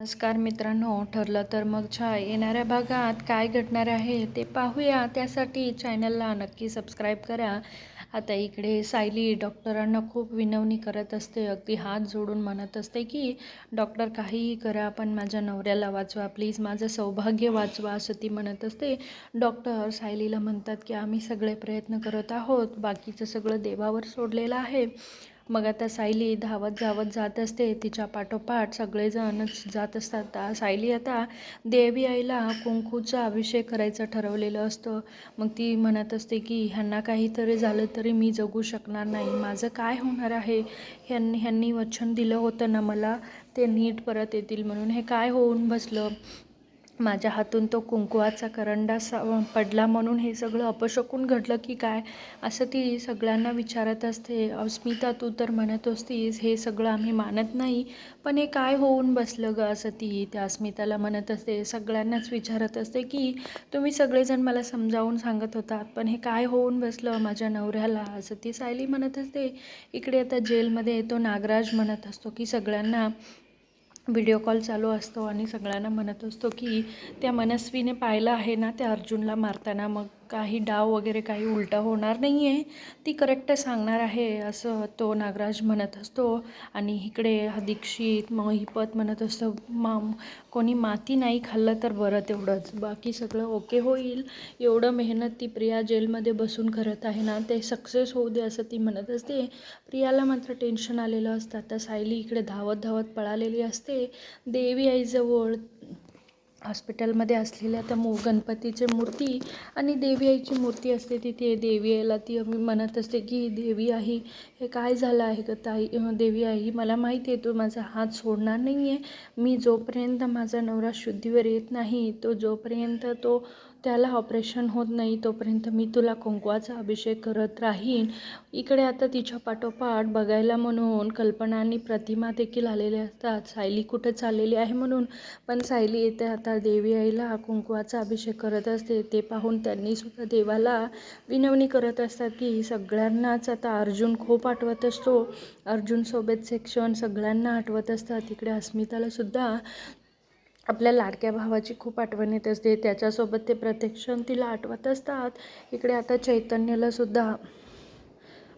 नमस्कार मित्रांनो, ठरलं तर मग येणाऱ्या भागात काय घडणार आहे ते पाहूया. त्यासाठी चॅनलला नक्की सबस्क्राईब करा. आता इकडे सायली डॉक्टरांना खूप विनवणी करत असते, अगदी हात जोडून म्हणत असते की डॉक्टर काहीही करा पण माझ्या नवऱ्याला वाचवा, प्लीज माझं सौभाग्य वाचवा, असं ती म्हणत असते. डॉक्टर सायलीला म्हणतात की आम्ही सगळे प्रयत्न करत आहोत, बाकीचं सगळं देवावर सोडलेलं आहे. मग आता सायली धावत धावत जात असते, तिच्या पाठोपाठ सगळेजणच जात असतात. सायली आता देवी आईला कुंकूचा अभिषेक करायचं ठरवलेलं असतं. मग ती म्हणत असते की ह्यांना काहीतरी झालं तरी मी जगू शकणार नाही, माझं काय होणार आहे. ह्यांनी वचन दिलं होतं ना मला, ते नीट परत येतील म्हणून, हे काय होऊन बसलं. माझ्या हातून तो कुंकवाचा करंडा पडला म्हणून हे सगळं अपशकून घडलं की काय, असं ती सगळ्यांना विचारत असते. अस्मिता, तू तर म्हणत असतीस हे सगळं आम्ही मानत नाही, पण हे काय होऊन बसलं ग, असं ती त्या अस्मिताला म्हणत असते. सगळ्यांनाच विचारत असते की तुम्ही सगळेजण मला समजावून सांगत होतात, पण हे काय होऊन बसलं माझ्या नवऱ्याला, असं ती सायली म्हणत असते. इकडे आता जेलमध्ये तो नागराज म्हणत असतो की सगळ्यांना व्हिडिओ कॉल चालू असतो आणि सगळ्यांना म्हणत असतो की त्या मनस्वीने पाहिलं आहे ना त्या अर्जुनला मारताना, मग काही डाव वगैरे काही उलटा होणार नाही आहे, ती करेक्ट सांगणार आहे, असं तो नागराज म्हणत असतो. आणि इकडे दीक्षित महिपत म्हणत असतो कोणी माती नाही खाल्लं तर बरं, तेवढंच बाकी सगळं ओके होईल. एवढं मेहनत ती प्रिया जेलमध्ये बसून करत आहे ना, ते सक्सेस होऊ दे, असं ती म्हणत असते. प्रियाला मात्र टेन्शन आलेलं असतं. आता सायली इकडे धावत धावत पळालेली असते देवी आईजवळ. हॉस्पिटलमध्ये असलेल्या त्या गणपतीची मूर्ती आणि देवी आईची मूर्ती असते तिथे. देवी आईला ती म्हणत असते की देवी आई, हे काय झालं आहे का ताई, देवी आई मला माहिती आहे तू माझा हात सोडणार नाही आहे, मी जोपर्यंत माझा नवरा शुद्धीवर येत नाही, जोपर्यंत त्याला ऑपरेशन होत नाही, तोपर्यंत मी तुला कुंकवाचा अभिषेक करत राहीन. इकडे आता तिच्या पाठोपाठ बघायला म्हणून कल्पना आणि प्रतिमा देखील आलेले असतात, सायली कुठं चाललेली आहे म्हणून. पण सायली येते आता देवी आईला कुंकवाचा अभिषेक करत असते. ते पाहून त्यांनी सुद्धा देवाला विनवणी करत असतात की सगळ्यांनाच आता अर्जुन खूप आठवत असतो, अर्जुनसोबतचे क्षण सगळ्यांना आठवत असतात. इकडे अस्मिताला सुद्धा आपल्या लाडक्या भावाची खूप आठवण येत असते, त्याच्यासोबत ते प्रत्येक क्षण तिला आठवत असतात. इकडे आता चैतन्याला सुद्धा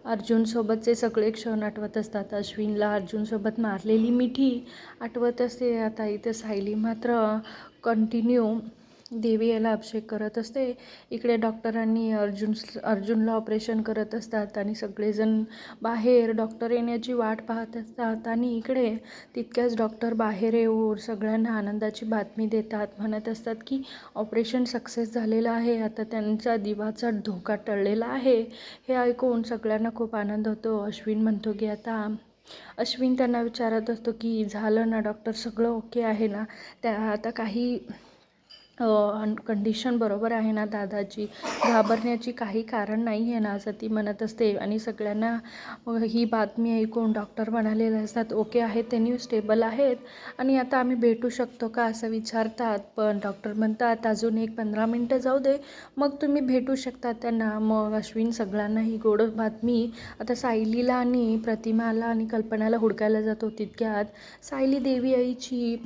अर्जुनसोबतचे सगळे क्षण आठवत असतात. अश्विनला अर्जुनसोबत मारलेली मिठी आठवत असते. आता इथे सायली मात्र कंटिन्यू देवी याला अभिषेक करत असते. इकडे डॉक्टरांनी अर्जुनला ऑपरेशन करत असतात आणि सगळेजण बाहेर डॉक्टर येण्याची वाट पाहत असतात. आणि इकडे तितक्याच डॉक्टर बाहेर येऊन सगळ्यांना आनंदाची बातमी देतात, म्हणत असतात की ऑपरेशन सक्सेस झालेलं आहे, आता त्यांचा जीवाचा धोका टळलेला आहे. हे ऐकून सगळ्यांना खूप आनंद होतो. अश्विन म्हणतो की अश्विन त्यांना विचारत असतो की झालं ना डॉक्टर, सगळं ओके आहे ना, त्या आता काही कंडिशन बरोबर आहे ना दादाची, घाबरण्याची काही कारण नाही आहे ना, असं ती म्हणत असते. आणि सगळ्यांना ही बातमी ऐकून डॉक्टर म्हणालेले असतात ओके आहेत, त्यांनी स्टेबल आहेत आणि आता आम्ही भेटू शकतो का, असं विचारतात. पण डॉक्टर म्हणतात अजून 15 मिनटं जाऊ दे, मग तुम्ही भेटू शकता त्यांना. मग अश्विन सगळ्यांना ही गोड बातमी आता सायलीला आणि प्रतिमाला आणि कल्पनाला हुडकायला जातो. तितक्यात सायली देवी आईची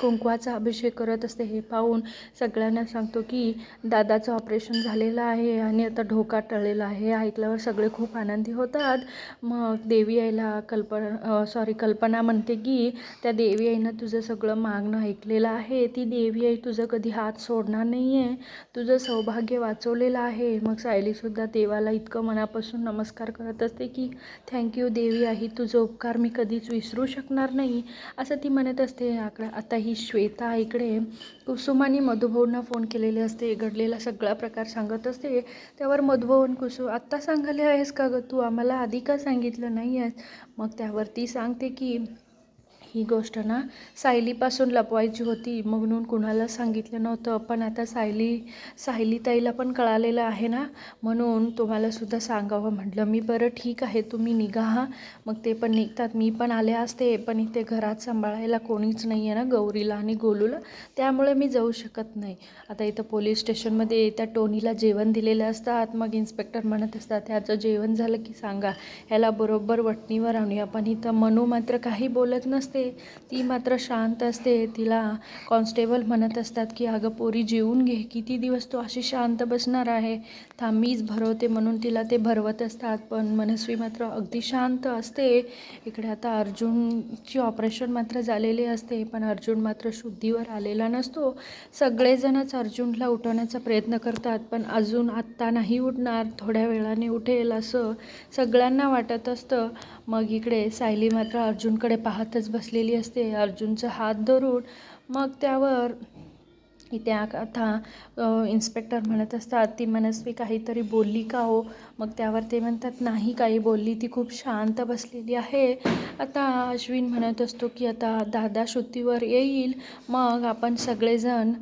कुंकवाचा अभिषेक करत असते. हे पाहून सगळ्यांना सांगतो की दादाचं ऑपरेशन झालेलं आहे आणि आता धोका टळलेला आहे. हे ऐकल्यावर सगळे खूप आनंदी होतात. मग देवी आईला कल्पना म्हणते की त्या देवी आईनं तुझं सगळं मागणं ऐकलेलं आहे, ती देवी आई तुझं कधी हात सोडणार नाही आहे, तुझं सौभाग्य वाचवलेलं आहे. मग सायलीसुद्धा देवाला इतकं मनापासून नमस्कार करत असते की थँक्यू देवी आई, तुझं उपकार मी कधीच विसरू शकणार नाही, असं ती म्हणत असते. आता ही श्वेता इकडे कुसुमानी मधुभाऊंना फोन केलेले असते, घडलेला सगळा प्रकार सांगत असते. त्यावर मधुभाऊ आत्ता सांगायला आहेस का गं तू, आम्हाला आधी का सांगितलं नाही आहेस. मग त्यावरती सांगते की ही गोष्ट ना सायलीपासून लपवायची होती म्हणून कुणाला सांगितलं नव्हतं, पण आता सायली ताईला पण कळालेलं आहे ना, म्हणून तुम्हालासुद्धा सांगावं म्हटलं मी. बरं ठीक आहे, तुम्ही निघा हां. मग ते पण निघतात. मी पण आले असते, पण इथे घरात सांभाळायला कोणीच नाही आहे ना गौरीला आणि गोलूला, त्यामुळे मी जाऊ शकत नाही. आता इथं पोलीस स्टेशनमध्ये त्या टोनीला जेवण दिलेलं असतात. मग इन्स्पेक्टर म्हणत असतात ह्याचं जेवण झालं की सांगा, ह्याला बरोबर वटणीवर आणूया. पण इथं मनू मात्र काही बोलत नसते. आहे ती मात्र शांत असते. तिला कॉन्स्टेबल म्हणत असतात की अगं पोरी जेवून घे, किती दिवस तू अशी शांत बसणार आहे, थांब मीच भरवते म्हणून तिला ते भरवत असतात. पण मनस्वी मात्र अगदी शांत असते. इकडे आता अर्जुनची ऑपरेशन मात्र झालेली असते, पण अर्जुन मात्र शुद्धीवर आलेला नसतो. सगळेजणच अर्जुनला उठवण्याचा प्रयत्न करतात, पण अजून आत्ता नाही उठणार, थोड्या वेळाने उठेल असं सगळ्यांना वाटत असतं. मग इकडे सायली मात्र अर्जुनकडे पाहतच बसलेली असते, अर्जुनचा हात धरून. मग त्यावर इथे आता इन्स्पेक्टर म्हणत असतात, ती मनस्वी काहीतरी बोलली का हो? मग त्यावर ते म्हणतात नाही काही बोलली, ती खूप शांत बसलेली आहे. आता अश्विन म्हणत असतो की आता दादा शुद्धीवर येईल, मग आपण सगळेजण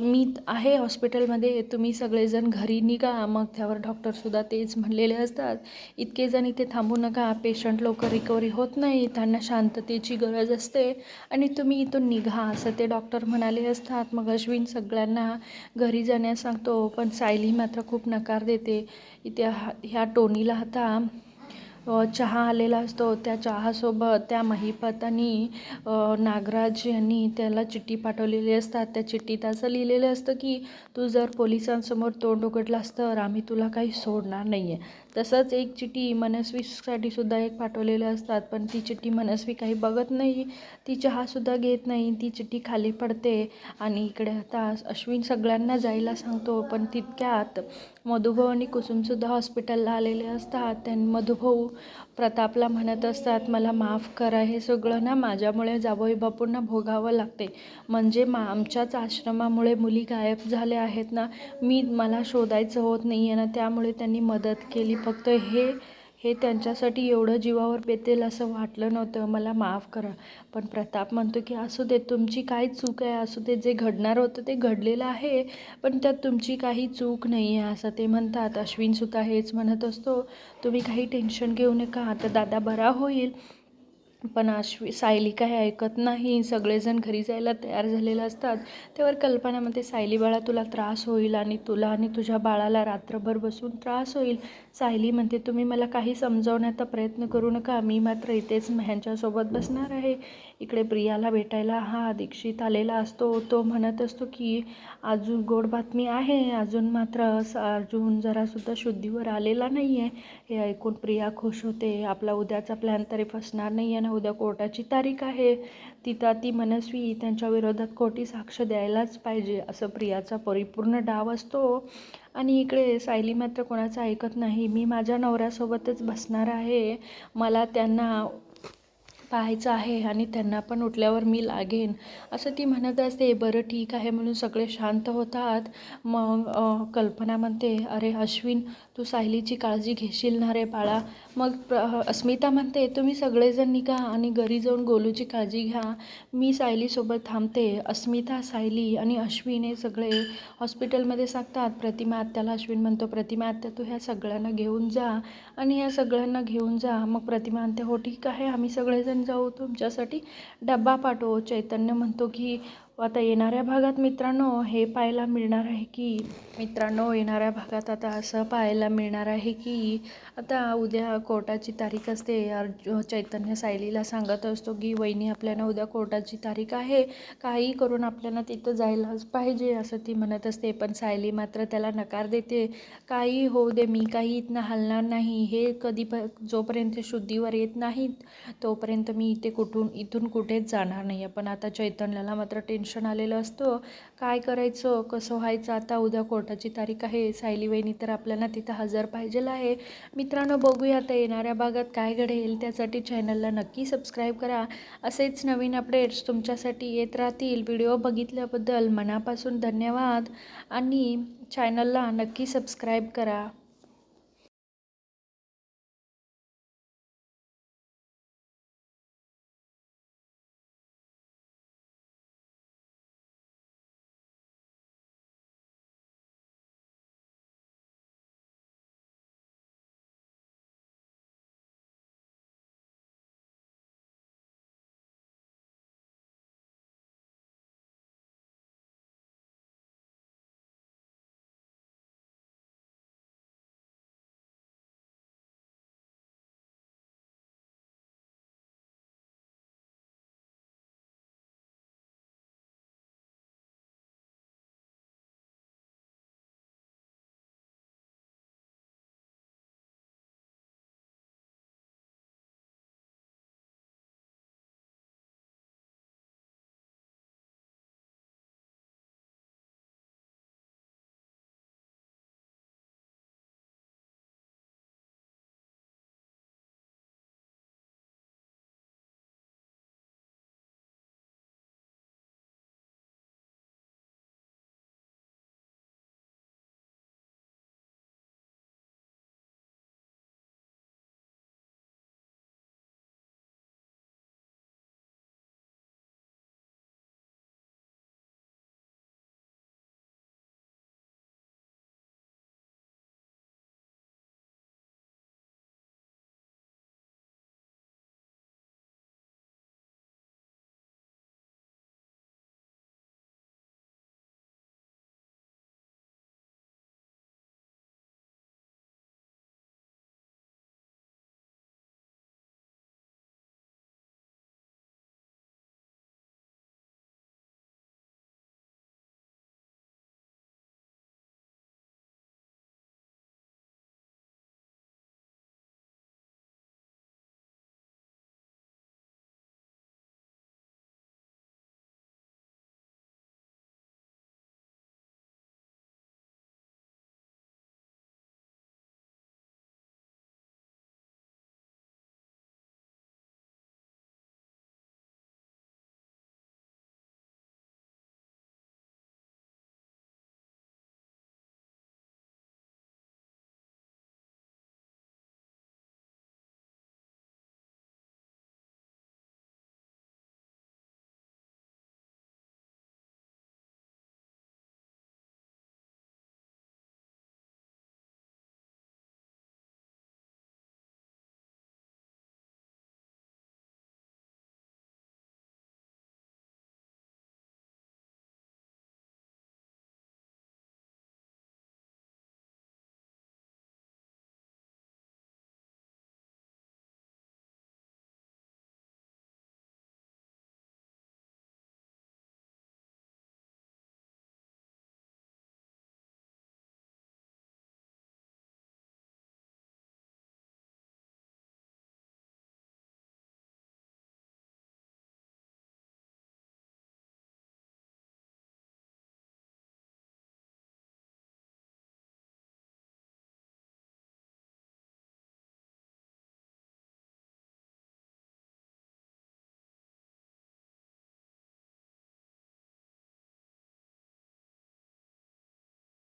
मी आहे हॉस्पिटलमध्ये, तुम्ही सगळेजण घरी निघा. मग त्यावर डॉक्टरसुद्धा तेच म्हणलेले असतात, इतके जण इथे थांबू नका, पेशंट लवकर रिकव्हरी होत नाही, त्यांना शांततेची गरज असते आणि तुम्ही इथून निघा असं ते डॉक्टर म्हणाले असतात. मग अश्विन सगळ्यांना घरी जाण्यास सांगतो, पण सायली मात्र खूप नकार देते. इथे ह्या टोनीला आता चहा आलेला असतो, त्या चहासोबत त्या महिपत आणि नागराज यांनी त्याला चिठ्ठी पाठवलेली असतात. त्या चिठ्ठीत असं लिहिलेलं असतं की तू जर पोलिसांसमोर तोंड उघडलास तर आम्ही तुला काही सोडणार नाही आहे. तसंच एक चिठ्ठी मनस्वीसाठी सुद्धा एक पाठवलेले असतात, पण ती चिठ्ठी मनस्वी काही बघत नाही, ती चहासुद्धा घेत नाही, ती चिठ्ठी खाली पडते. आणि इकडे आता अश्विन सगळ्यांना जायला सांगतो, पण तितक्यात मधुभाऊ आणि कुसुमसुद्धा हॉस्पिटलला आलेले असतात. त्यांनी मधुभाऊ प्रतापला म्हणत असतात, मला माफ करा, हे सगळं ना माझ्यामुळे जावई बापूंना भोगावं लागते. म्हणजे आमच्याच आश्रमामुळे मुली गायब झाल्या आहेत ना, मला शोधायचं होत नाही आहे ना, त्यामुळे त्यांनी मदत केली. फक्त हे त्यांच्यासाठी एवढं जीवावर बेतेल असं वाटलं नव्हतं, मला माफ करा. पण प्रताप म्हणतो की असू दे, तुमची काय चूक आहे, असू दे, जे घडणार होतं ते घडलेलं आहे, पण त्यात तुमची काही चूक नाही आहे असं ते म्हणतात. अश्विनसुद्धा हेच म्हणत असतो, तुम्ही काही टेन्शन घेऊ नका, आता दादा बरा होईल. पण सायली काही ऐकत नाही. सगळेजण घरी जायला तयार झालेले असतात. त्यावर कल्पनामध्ये सायली बाळा तुला त्रास होईल आणि तुला आणि तुझ्या बाळाला रात्रभर बसून त्रास होईल. सायली म्हणते तुम्ही मला काही समजावण्याचा प्रयत्न करू नका, मी मात्र इथेच ह्यांच्यासोबत बसणार आहे. इकडे प्रियाला भेटायला दीक्षित आलेला असतो. तो म्हणत असतो की अजून गोड बातमी आहे, अजून मात्र अर्जुन जरासुद्धा शुद्धीवर आलेला नाही आहे. हे ऐकून प्रिया खुश होते. आपला उद्याचा प्लॅन तरी फसणार नाही आहे ना, उद्या कोर्टाची तारीख आहे, ती मनस्वी त्यांच्या विरोधात खोटी साक्ष द्यायलाच पाहिजे असं प्रियाचा परिपूर्ण डाव असतो. आणि इकडे सायली मात्र कोणाचं ऐकत नाही, मी माझ्या नवऱ्यासोबतच बसणार आहे, मला त्यांना पाहायचं आहे आणि त्यांना पण उठल्यावर मी लागेन असं ती म्हणत असते. बरं ठीक आहे म्हणून सगळे शांत होतात. मग कल्पना म्हणते, अरे अश्विन तू सायलीची काळजी घेशील ना रे बाळा. मग अस्मिता म्हणते तुम्ही सगळेजण निघा आणि घरी जाऊन गोलूची काळजी घ्या, मी सायलीसोबत थांबते. अस्मिता, सायली आणि अश्विन हे सगळे हॉस्पिटलमध्ये सांगतात. प्रतिमा आत्याला अश्विन म्हणतो, प्रतिमा आत्या तू ह्या सगळ्यांना घेऊन जा आणि ह्या सगळ्यांना घेऊन जा. मग प्रतिमा म्हणते हो ठीक आहे, आम्ही सगळेजण जाऊ, तुमच्यासाठी डब्बा पाठवू. चैतन्य म्हणतो की आता येणाऱ्या भागात मित्रांनो येणाऱ्या भागात आता असं पाहायला मिळणार आहे की आता उद्या कोर्टाची तारीख असते. चैतन्य सायलीला सांगत असतो की वहिनी आपल्याला उद्या कोर्टाची तारीख आहे, काही करून आपल्याला तिथं जायलाच पाहिजे असं ती म्हणत असते. पण सायली मात्र त्याला नकार देते, काही होऊ दे, मी काही इथनं हलणार नाही, हे जोपर्यंत शुद्धीवर येत नाहीत तोपर्यंत मी इथून कुठेच जाणार नाही आहे. पण आता चैतन्याला मात्र टेन्शन आलेलं असतं, काय करायचं, कसं व्हायचं. आता उद्या कोर्टाची तारीख आहे, सायली वहिनी तर आपल्याला तिथं हजर पाहिजेल आहे. मित्रांनो बघूया आता येणाऱ्या भागात काय घडेल. त्यासाठी चॅनलला नक्की सबस्क्राईब करा, असेच नवीन अपडेट्स तुमच्यासाठी येत राहतील. व्हिडिओ बघितल्याबद्दल मनापासून धन्यवाद आणि चॅनलला नक्की सबस्क्राईब करा.